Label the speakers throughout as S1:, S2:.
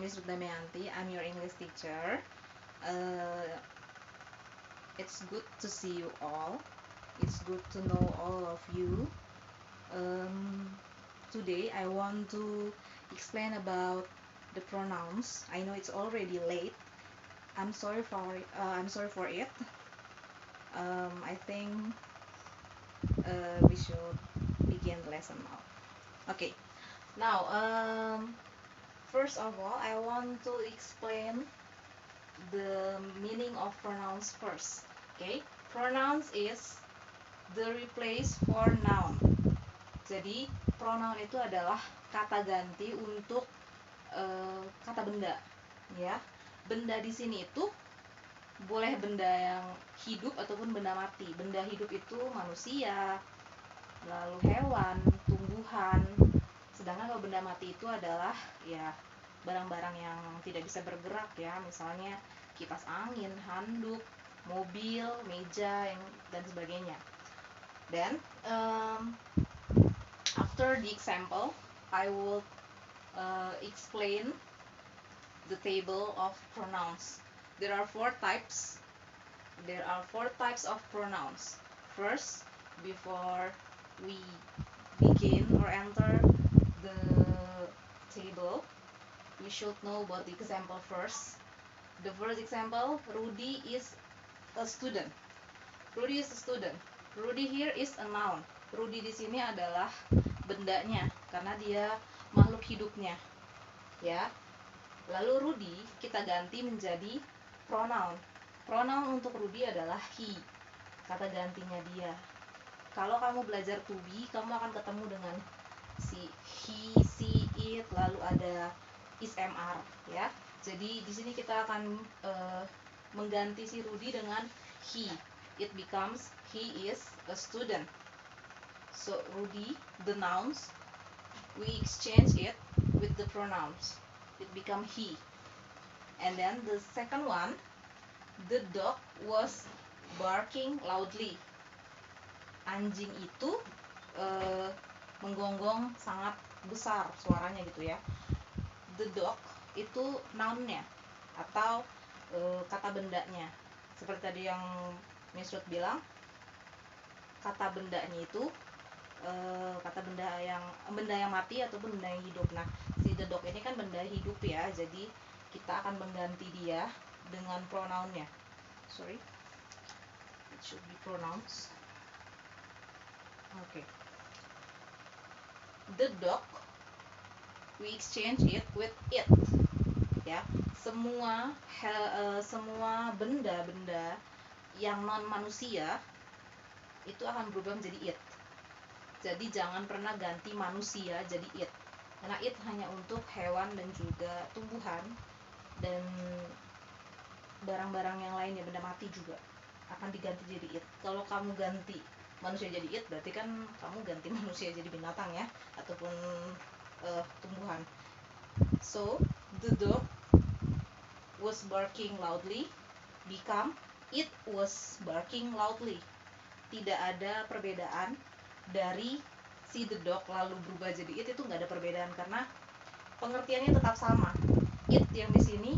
S1: Miss Damayanti. I'm your English teacher. Uh, it's good to see you all. It's good to know all of you. Today I want to explain about the pronouns. I know it's already late. I'm sorry for it. I think we should begin the lesson now. Okay. Now, first of all, I want to explain the meaning of pronouns first. Okay, pronouns is the replace for noun. Jadi pronoun itu adalah kata ganti untuk kata benda, ya. Benda di sini itu boleh benda yang hidup ataupun benda mati. Benda hidup itu manusia, lalu hewan, tumbuhan. Sedangkan kalau benda mati itu adalah ya barang-barang yang tidak bisa bergerak, ya, misalnya kipas angin, handuk, mobil, meja, dan sebagainya. Then after the example, I will explain the table of pronouns. There are four types of pronouns. First, before we begin or enter the table, we should know about the example first. The first example, Rudy is a student. Rudy is a student. Rudy here is a noun. Rudy di sini adalah bendanya karena dia makhluk hidupnya, ya. Lalu Rudy kita ganti menjadi pronoun. Pronoun untuk Rudy adalah he, kata gantinya dia. Kalau kamu belajar to be, kamu akan ketemu dengan si he, she, it, lalu ada is, mr, ya. Jadi di sini kita akan mengganti si Rudy dengan he. It becomes he is a student. So Rudy, the nouns, we exchange it with the pronouns. It become he. And then the second one, the dog was barking loudly. Anjing itu menggonggong sangat besar suaranya gitu, ya. The dog itu nounnya atau kata bendanya. Seperti tadi yang Miss Ruth bilang, kata bendanya itu kata benda yang mati ataupun benda yang hidup. Nah, si the dog ini kan benda hidup, ya. Jadi kita akan mengganti dia dengan pronounnya. Sorry, it should be pronouns. Okay. The dog, we exchange it with it, ya. Semua benda-benda yang non manusia itu akan berubah menjadi it. Jadi jangan pernah ganti manusia jadi it, karena it hanya untuk hewan dan juga tumbuhan dan barang-barang yang lainnya, benda mati juga akan diganti jadi it. Kalau kamu ganti manusia jadi it, berarti kan kamu ganti manusia jadi binatang, ya, ataupun tumbuhan. So the dog was barking loudly become it was barking loudly. Tidak ada perbedaan dari si the dog lalu berubah jadi it, itu nggak ada perbedaan karena pengertiannya tetap sama. It yang di sini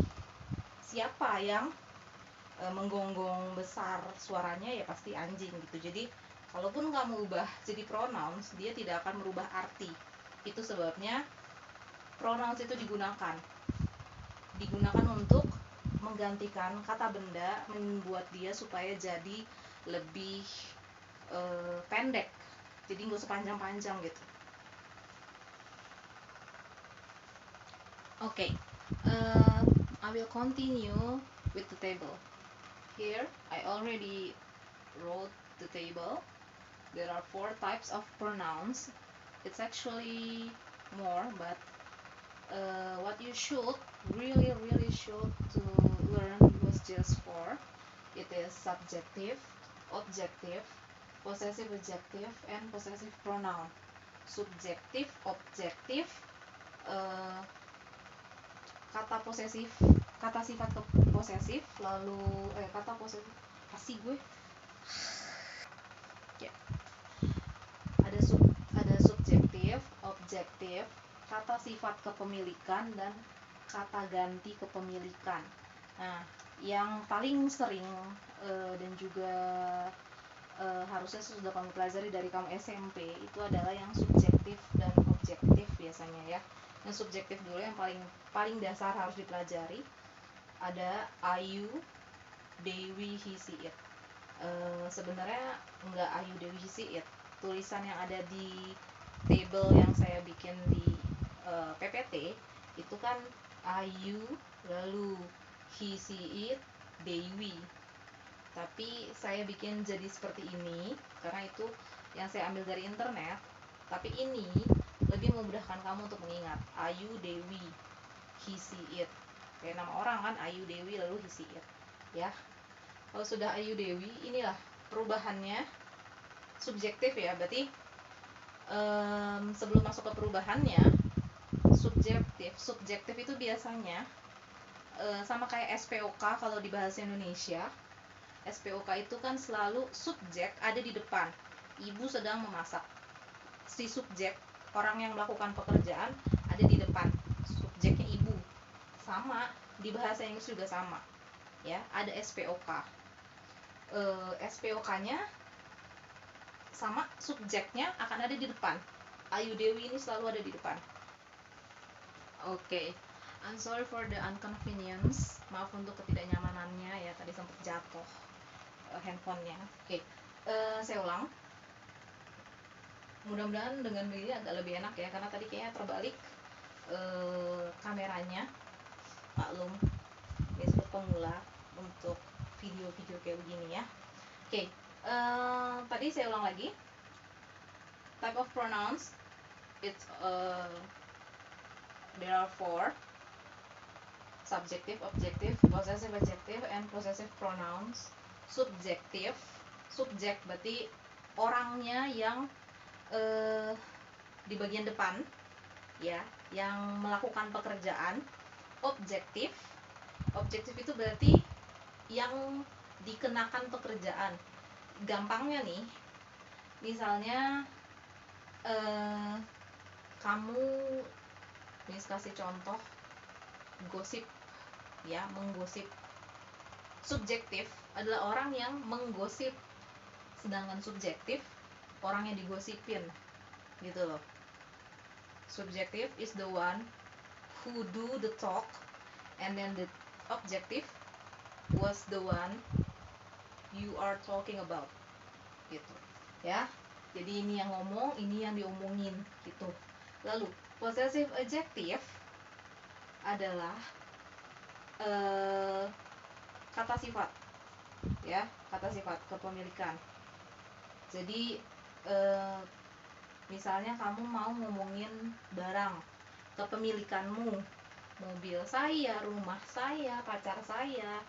S1: siapa yang menggonggong besar suaranya, ya pasti anjing gitu. Jadi kalaupun kamu ubah jadi pronouns, dia tidak akan merubah arti. Itu sebabnya pronouns itu digunakan untuk menggantikan kata benda, membuat dia supaya jadi lebih pendek, jadi nggak usah panjang-panjang gitu. Okay, I will continue with the table. Here I already wrote the table. There are 4 types of pronouns. It's actually more, but what you should really should to learn was just 4. It is subjective, objective, possessive adjective, and possessive pronoun. Subjektif, objektif, kata posesif, kata sifat posesif, lalu kata posesif pasti gue ya. Ada subjektif, objektif, kata sifat kepemilikan, dan kata ganti kepemilikan. Nah, yang paling sering dan juga harusnya sudah kamu pelajari dari kamu SMP itu adalah yang subjektif dan objektif biasanya ya. Yang subjektif dulu yang paling dasar harus dipelajari. Ada Ayu, Dewi, he, she, it. Sebenarnya enggak Ayu, Dewi, he, she, it. Tulisan yang ada di table yang saya bikin di PPT itu kan Ayu, lalu he, she, it, Dewi. Tapi saya bikin jadi seperti ini karena itu yang saya ambil dari internet. Tapi ini lebih memudahkan kamu untuk mengingat Ayu, Dewi, he, she, it. Kayak nama orang kan Ayu, Dewi, lalu he, she, it. Ya, kalau sudah Ayu, Dewi, inilah perubahannya subjektif ya. Berarti sebelum masuk ke perubahannya subjektif itu biasanya sama kayak SPOK kalau di bahasa Indonesia. SPOK itu kan selalu subjek ada di depan, ibu sedang memasak, si subjek orang yang melakukan pekerjaan ada di depan, subjeknya ibu. Sama di bahasa Inggris juga sama ya, ada SPOK. SPOK-nya sama, subjeknya akan ada di depan. Ayu, Dewi ini selalu ada di depan. Oke, I'm sorry for the inconvenience, maaf untuk ketidaknyamanannya ya, tadi sempat jatuh handphonenya. Oke, saya ulang. Mudah-mudahan dengan begini agak lebih enak ya, karena tadi kayaknya terbalik kameranya. Maklum, disebut pemula untuk video-video kayak begini ya. Oke, tadi saya ulang lagi. Type of pronouns, it's there are 4: subjective, objective, possessive adjective, and possessive pronouns. Subjektif, subjek berarti orangnya yang di bagian depan ya, yang melakukan pekerjaan. Objektif, objektif itu berarti yang dikenakan pekerjaan. Gampangnya nih, misalnya kamu kasih contoh gosip ya, menggosip. Subjektif adalah orang yang menggosip, sedangkan subjektif orang yang digosipin gitu loh. Subjective is the one who do the talk, and then the objective was the one you are talking about gitu ya. Jadi ini yang ngomong, ini yang diomongin gitu. Lalu possessive adjective adalah kata sifat ya, kata sifat kepemilikan. Jadi misalnya kamu mau ngomongin barang kepemilikanmu, mobil saya, rumah saya, pacar saya,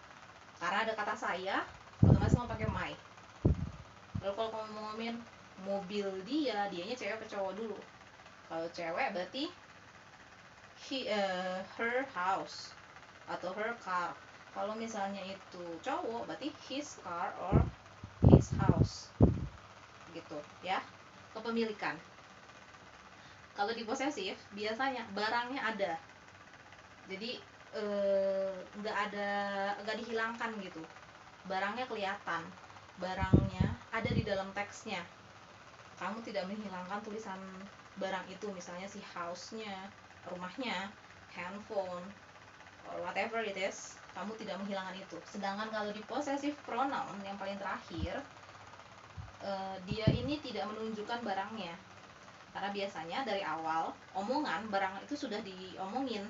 S1: karena ada kata saya otomatis mau pakai my. Lalu kalau kamu mau ngomongin mobil dianya cewek apa cowok dulu? Kalau cewek berarti her house atau her car. Kalau misalnya itu cowok berarti his car or his house gitu ya, kepemilikan. Kalau di posesif biasanya barangnya ada, jadi nggak dihilangkan gitu, barangnya kelihatan, barangnya ada di dalam teksnya. Kamu tidak menghilangkan tulisan barang itu, misalnya si house-nya, rumahnya, handphone, or whatever it is, kamu tidak menghilangkan itu. Sedangkan kalau di possessive pronoun yang paling terakhir, dia ini tidak menunjukkan barangnya, karena biasanya dari awal omongan barang itu sudah diomongin.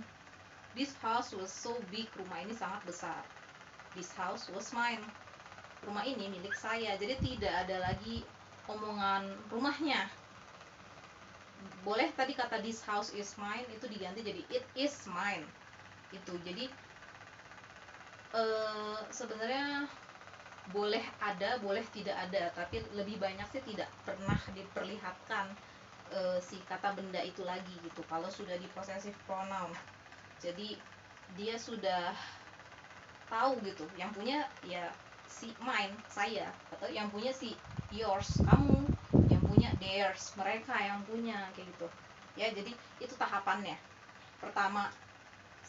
S1: This house was so big, rumah ini sangat besar. This house was mine, rumah ini milik saya. Jadi tidak ada lagi omongan rumahnya. Boleh tadi kata this house is mine itu diganti jadi it is mine itu. Jadi sebenarnya boleh ada, boleh tidak ada, tapi lebih banyak sih tidak pernah diperlihatkan si kata benda itu lagi gitu kalau sudah di possessive pronoun. Jadi dia sudah tahu gitu, yang punya ya si mine, saya, atau yang punya si yours, kamu, yang punya theirs, mereka yang punya, kayak gitu ya. Jadi itu tahapannya. Pertama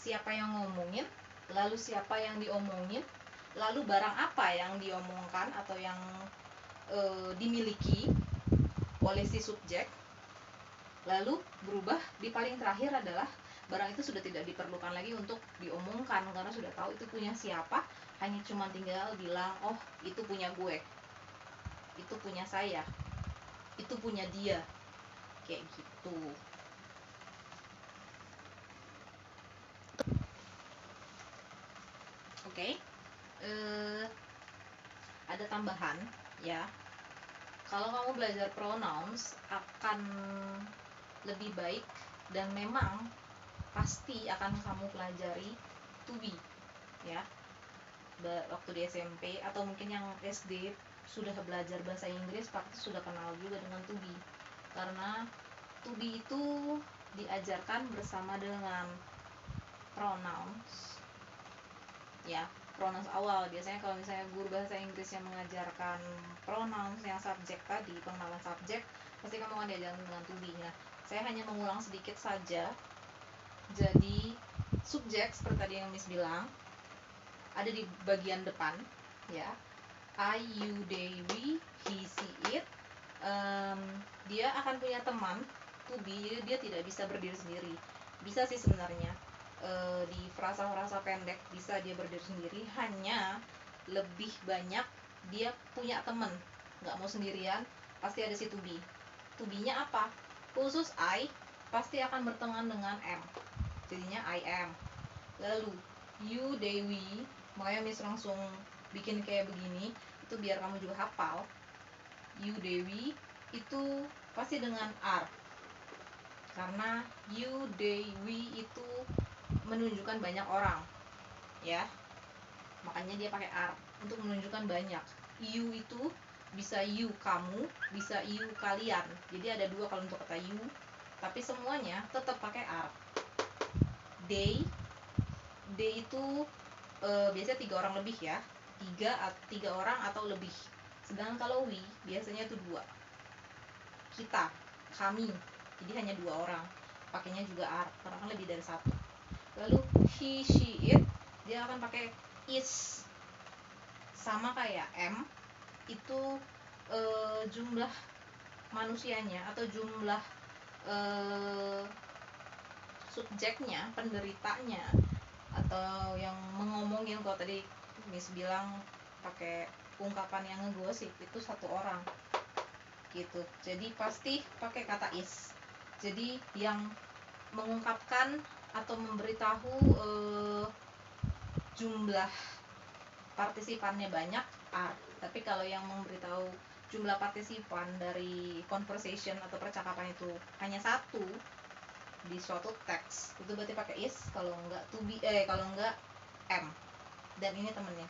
S1: siapa yang ngomongin, lalu siapa yang diomongin, lalu barang apa yang diomongkan atau yang dimiliki oleh si subjek, lalu berubah di paling terakhir adalah barang itu sudah tidak diperlukan lagi untuk diomongkan karena sudah tahu itu punya siapa, hanya cuma tinggal bilang, oh itu punya gue, itu punya saya, itu punya dia, kayak gitu. Oke. Ada tambahan ya, kalau kamu belajar pronouns akan lebih baik dan memang pasti akan kamu pelajari to be ya, waktu di SMP atau mungkin yang SD sudah belajar bahasa Inggris pasti sudah kenal juga dengan to be, karena to be itu diajarkan bersama dengan pronouns ya, pronouns awal. Biasanya kalau misalnya guru bahasa Inggris yang mengajarkan pronouns yang subjek tadi, pengenalan subjek, pasti kamu akan diajarkan dengan to be. Nah, saya hanya mengulang sedikit saja. Jadi subjek seperti tadi yang Miss bilang ada di bagian depan ya, I, you, they, we, he, she, it. Dia akan punya teman to be, dia tidak bisa berdiri sendiri. Bisa sih sebenarnya di frasa-frasa pendek bisa dia berdiri sendiri, hanya lebih banyak dia punya teman, nggak mau sendirian, pasti ada si to be. To be-nya apa? Khusus I pasti akan berteman dengan am, jadinya I am. Lalu you, they, we, makanya Miss langsung bikin kayak begini itu biar kamu juga hafal. You, they, we itu pasti dengan are, karena you, they, we itu menunjukkan banyak orang ya, makanya dia pakai are untuk menunjukkan banyak. You itu bisa you kamu, bisa you kalian, jadi ada dua kalau untuk kata you, tapi semuanya tetap pakai are. They itu biasanya 3 orang lebih ya, 3 orang atau lebih. Sedangkan kalau we biasanya itu 2, kita, kami, jadi hanya 2 orang, pakainya juga are karena kan lebih dari 1. Lalu he, she, it dia akan pakai is, sama kayak am itu jumlah manusianya atau jumlah subjeknya, penderitanya atau yang mengomongin. Kalau tadi Miss bilang pakai ungkapan yang ngegosip itu 1 orang gitu, jadi pasti pakai kata is. Jadi yang mengungkapkan atau memberitahu jumlah partisipannya banyak are, tapi kalau yang memberitahu jumlah partisipan dari conversation atau percakapan itu hanya 1 di suatu teks, itu berarti pakai is, kalau enggak to be, kalau enggak am. Dan ini temennya,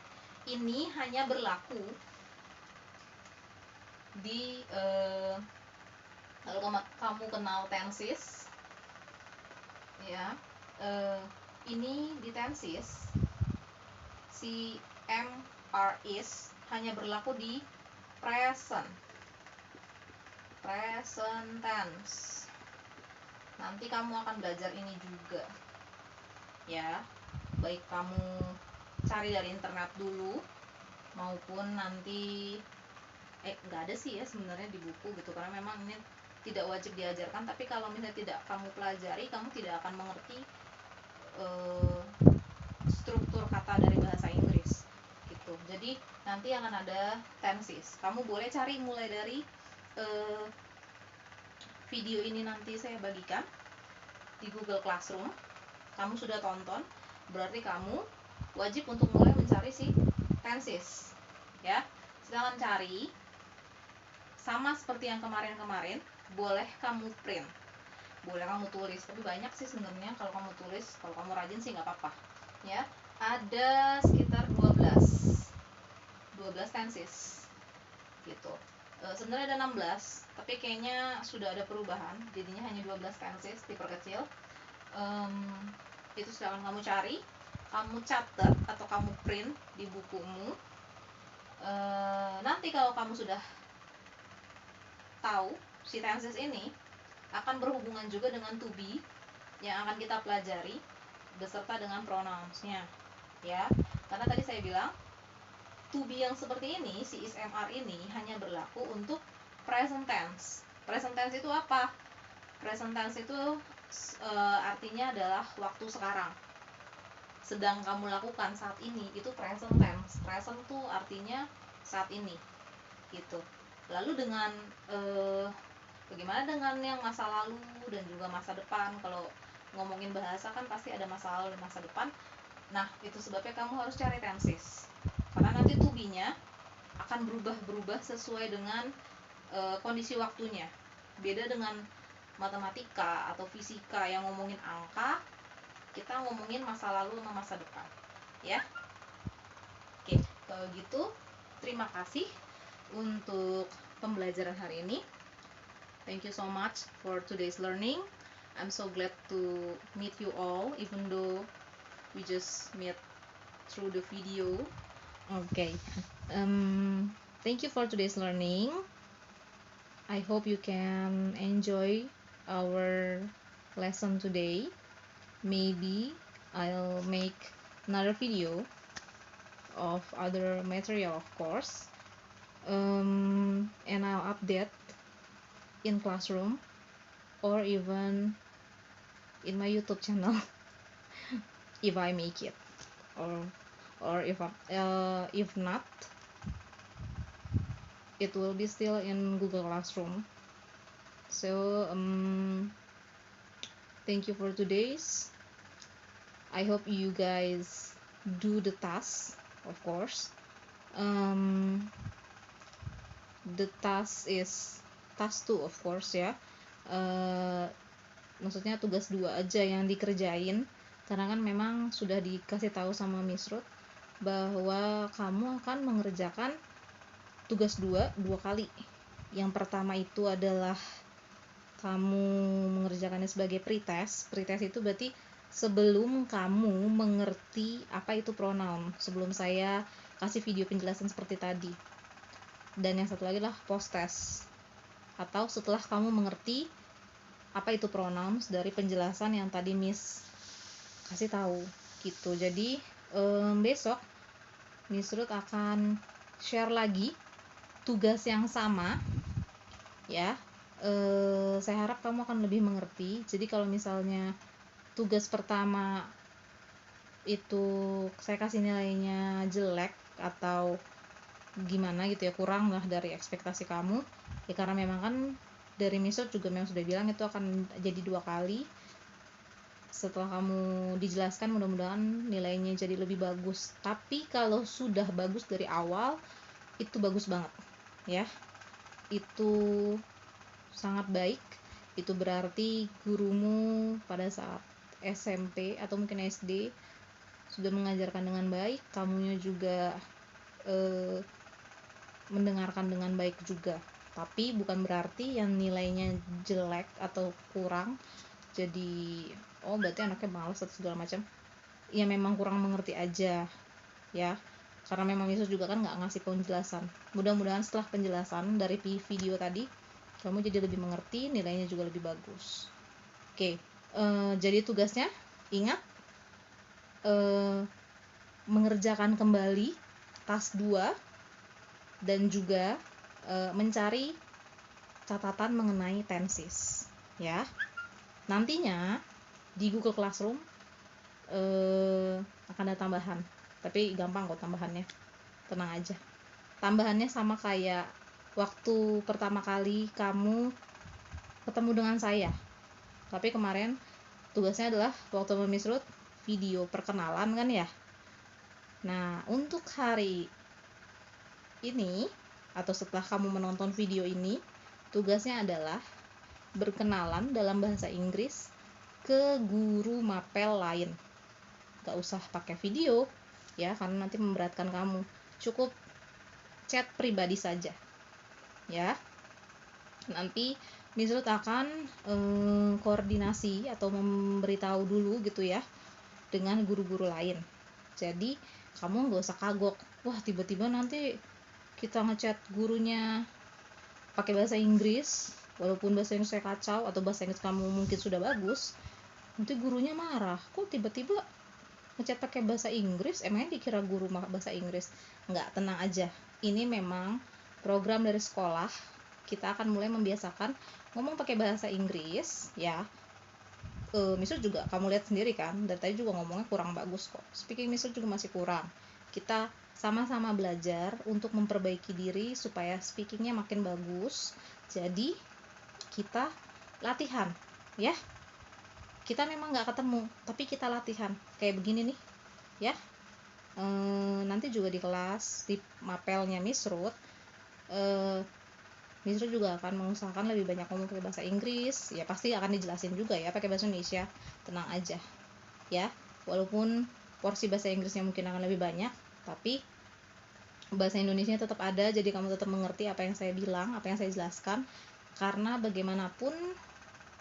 S1: ini hanya berlaku di kalau kamu kenal tenses ya, ini di tenses si am, are, is hanya berlaku di present tense. Nanti kamu akan belajar ini juga ya, baik kamu cari dari internet dulu maupun nanti nggak ada sih ya sebenarnya di buku gitu, karena memang ini tidak wajib diajarkan, tapi kalau misalnya tidak kamu pelajari, kamu tidak akan mengerti struktur kata dari bahasa Inggris gitu. Jadi nanti akan ada tenses, kamu boleh cari mulai dari video ini nanti saya bagikan di Google Classroom. Kamu sudah tonton, berarti kamu wajib untuk mulai mencari si tenses ya. Silahkan cari, sama seperti yang kemarin-kemarin, boleh kamu print, boleh kamu tulis, tapi banyak sih sebenarnya kalau kamu tulis, kalau kamu rajin sih nggak apa-apa ya. Ada sekitar 12 tenses gitu. Sebenarnya ada 16, tapi kayaknya sudah ada perubahan, jadinya hanya 12 tenses, diperkecil. Itu silahkan kamu cari, kamu catat atau kamu print di bukumu. Nanti kalau kamu sudah tahu si tenses ini akan berhubungan juga dengan to be yang akan kita pelajari beserta dengan pronounsnya, ya. Karena tadi saya bilang to be yang seperti ini, si is am are ini hanya berlaku untuk present tense. Present tense itu apa? Present tense itu artinya adalah waktu sekarang, sedang kamu lakukan saat ini, itu present tense. Present tuh artinya saat ini gitu. Lalu dengan bagaimana dengan yang masa lalu dan juga masa depan? Kalau ngomongin bahasa kan pasti ada masa lalu dan masa depan. Nah, itu sebabnya kamu harus cari tenses, karena nanti to be-nya akan berubah-berubah sesuai dengan kondisi waktunya. Beda dengan matematika atau fisika yang ngomongin angka, kita ngomongin masa lalu sama masa depan, ya. Oke, kalau gitu terima kasih untuk pembelajaran hari ini. Thank you so much for today's learning. I'm so glad to meet you all, even though we just met through the video. Okay. Thank you for today's learning. I hope you can enjoy our lesson today. Maybe I'll make another video of other material, of course, and I'll update in Classroom or even in my YouTube channel if I make it, or if not, it will be still in Google Classroom. So thank you for today's. I hope you guys do the task, of course. The task is task 2, of course, ya. Maksudnya tugas 2 aja yang dikerjain, karena kan memang sudah dikasih tahu sama Miss Ruth bahwa kamu akan mengerjakan tugas 2 kali. Yang pertama itu adalah kamu mengerjakannya sebagai pretest. Pretest itu berarti sebelum kamu mengerti apa itu pronoun, sebelum saya kasih video penjelasan seperti tadi. Dan yang satu lagi adalah post test, atau setelah kamu mengerti apa itu pronouns dari penjelasan yang tadi Miss kasih tahu gitu. Jadi besok Miss Ruth akan share lagi tugas yang sama, ya. Saya harap kamu akan lebih mengerti. Jadi kalau misalnya tugas pertama itu saya kasih nilainya jelek atau gimana gitu ya, kurang lah dari ekspektasi kamu, ya karena memang kan dari Miss Ruth juga memang sudah bilang itu akan jadi 2 kali. Setelah kamu dijelaskan, mudah-mudahan nilainya jadi lebih bagus. Tapi kalau sudah bagus dari awal, itu bagus banget, ya. Itu sangat baik. Itu berarti gurumu pada saat SMP atau mungkin SD sudah mengajarkan dengan baik, kamunya juga mendengarkan dengan baik juga. Tapi bukan berarti yang nilainya jelek atau kurang jadi berarti anaknya malas atau segala macam. Ya memang kurang mengerti aja, ya. Karena memang Yesus juga kan nggak ngasih penjelasan. Mudah-mudahan setelah penjelasan dari video tadi, kamu jadi lebih mengerti, nilainya juga lebih bagus. Oke, jadi tugasnya ingat mengerjakan kembali task 2 dan juga mencari catatan mengenai tenses, ya. Nantinya di Google Classroom akan ada tambahan, tapi gampang kok tambahannya, tenang aja. Tambahannya sama kayak waktu pertama kali kamu ketemu dengan saya, tapi kemarin tugasnya adalah waktu Miss Ruth video perkenalan kan ya. Nah, untuk hari ini atau setelah kamu menonton video ini, tugasnya adalah berkenalan dalam bahasa Inggris ke guru mapel lain. Gak usah pakai video ya, karena nanti memberatkan kamu. Cukup chat pribadi saja, ya. Nanti Miss Ruth akan koordinasi atau memberitahu dulu gitu ya dengan guru-guru lain. Jadi kamu gak usah kagok, wah tiba-tiba nanti kita ngechat gurunya pakai bahasa Inggris, walaupun bahasa Inggris saya kacau atau bahasa Inggris kamu mungkin sudah bagus,
S2: nanti gurunya marah, kok tiba-tiba ngechat pakai bahasa Inggris, emangnya dikira guru bahasa Inggris. Enggak, tenang aja, ini memang program dari sekolah, kita akan mulai membiasakan ngomong pakai bahasa Inggris ya. Misal juga kamu lihat sendiri kan, dari tadi juga ngomongnya kurang bagus kok, speaking misal juga masih kurang. Kita sama-sama belajar untuk memperbaiki diri supaya speakingnya makin bagus. Jadi kita latihan ya, kita memang nggak ketemu tapi kita latihan kayak begini nih ya. Nanti juga di kelas, di mapelnya Miss Ruth, Miss Ruth juga akan mengusahakan lebih banyak ngomong pakai bahasa Inggris ya, pasti akan dijelasin juga ya pakai bahasa Indonesia, tenang aja ya. Walaupun porsi bahasa Inggrisnya mungkin akan lebih banyak, tapi bahasa Indonesia tetap ada, jadi kamu tetap mengerti apa yang saya bilang, apa yang saya jelaskan, karena bagaimanapun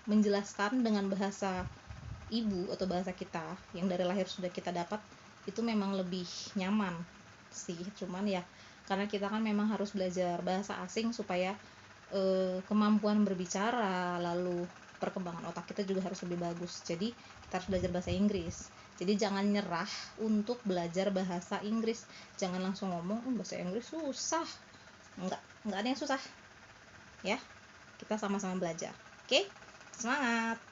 S2: menjelaskan dengan bahasa ibu atau bahasa kita yang dari lahir sudah kita dapat itu memang lebih nyaman sih. Cuman ya karena kita kan memang harus belajar bahasa asing supaya kemampuan berbicara, lalu perkembangan otak kita juga harus lebih bagus, jadi kita harus belajar bahasa Inggris. Jadi jangan nyerah untuk belajar bahasa Inggris, jangan langsung ngomong bahasa Inggris susah. Enggak ada yang susah ya, kita sama-sama belajar. Oke, semangat.